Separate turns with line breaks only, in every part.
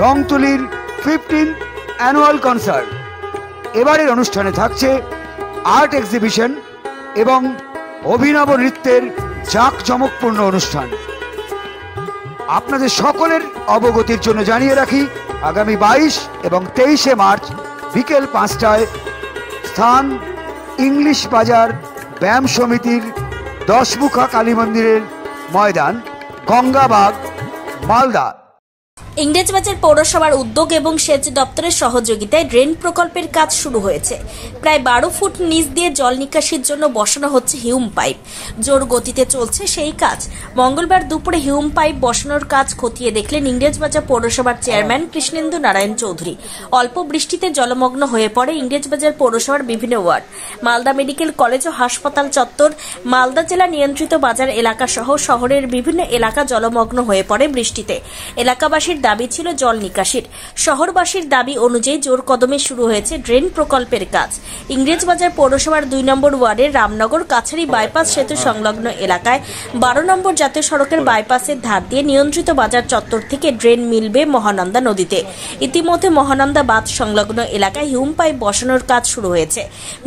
রংতুলির 15th annual concert. এবারের অনুষ্ঠানে থাকছে আর্ট এক্সিবিশন এবং অভিনব নৃত্যের জাঁকজমকপূর্ণ অনুষ্ঠান। আপনাদের সকলের অবগতির জন্য জানিয়ে রাখি, আগামী 22 এবং 23শে মার্চ বিকেল 5টায় স্থান ইংলিশ বাজার ব্যায়াম সমিতির 10 মুখা কালী মন্দিরের ময়দান, গঙ্গাবাগ, মালদা।
ইংরেজবাজার পৌরসভার উদ্যোগ এবং সেচ দপ্তরের সহযোগিতায় ড্রেন প্রকল্পের কাজ শুরু হয়েছে। প্রায় 12 ফুট নিচ দিয়ে জল নিকাশির জন্য বসানো হচ্ছে হিউম পাইপ। জোর গতিতে চলছে সেই কাজ। মঙ্গলবার দুপুরে হিউম পাইপ বসানোর কাজ খতিয়ে দেখলেন ইংরেজবাজার পৌরসভার চেয়ারম্যান কৃষ্ণেন্দু নারায়ণ চৌধুরী। অল্প বৃষ্টিতে জলমগ্ন হয়ে পড়ে ইংরেজবাজার পৌরসভার বিভিন্ন ওয়ার্ড। মালদা মেডিকেল কলেজ ও হাসপাতাল চত্বর, মালদা জেলা নিয়ন্ত্রিত বাজার এলাকা সহ শহরের বিভিন্ন এলাকা জলমগ্ন হয়ে পড়ে বৃষ্টিতে। এলাকাবাসীর দাবি ছিল জল নিকাশির। শহরবাসীর দাবি অনুযায়ী জোর কদমে শুরু হয়েছে ড্রেন প্রকল্পের কাজ। ইংরেজবাজার পৌরসভার 2 নম্বর ওয়ার্ডের রামনগর কাছারি বাইপাস সেতু সংলগ্ন এলাকায় 12 নম্বর জাতীয় সড়কের বাইপাসের ধার দিয়ে নিয়ন্ত্রিত বাজার চত্বর থেকে ড্রেন মিলবে মহানন্দা নদীতে। ইতিমধ্যে মহানন্দা বাঁধ সংলগ্ন এলাকায় হিউম পাইপ বসানোর কাজ শুরু হয়েছে।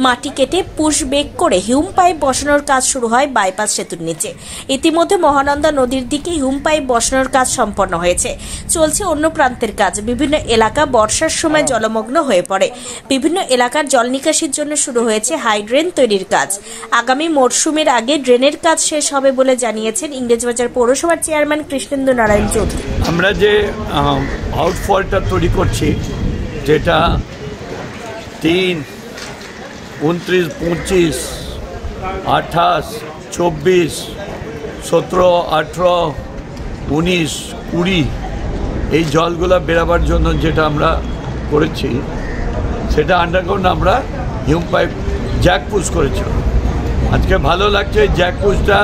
মাটি কেটে পুশ বেক করে হিউম পাইপ বসানোর কাজ শুরু হয় বাইপাস সেতুর নিচে। ইতিমধ্যে মহানন্দা নদীর দিকে হিউম পাইপ বসানোর কাজ সম্পন্ন হয়েছে। চলছে অন্য প্রান্তের কাজ। বিভিন্ন এলাকা বর্ষার সময় জলমগ্ন হয়ে পড়ে। বিভিন্ন এলাকার জল নিকাশির জন্য শুরু হয়েছে হাই ড্রেন তৈরির কাজ। আগামী মরশুমের আগে ড্রেনের কাজ শেষ হবে বলে জানিয়েছেন ইংরেজবাজার পৌরসভার চেয়ারম্যান কৃষ্ণেন্দু নারায়ণ চৌধুরী।
আমরা যে আউটফলটা তৈরি করছি, যেটা 3, 29, 25, 28, 24, 17, 18, 19, 20 এই জলগুলা বেরাবার জন্য যেটা আমরা করেছি, সেটা আন্ডারগ্রাউন্ড আমরা হিউম পাইপ জ্যাক পুশ করেছি। আজকে ভালো লাগছে। জ্যাক পুশটা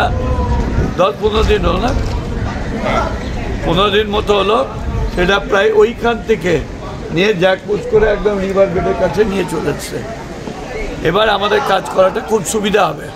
10-15 দিন হলো না, 15 দিন মতো হলো। সেটা প্রায় ওইখান থেকে নিয়ে জ্যাক পুশ করে একদম রিভার বেডের কাছে নিয়ে চলে যাচ্ছে। এবার আমাদের কাজ করাটা খুব সুবিধা হবে।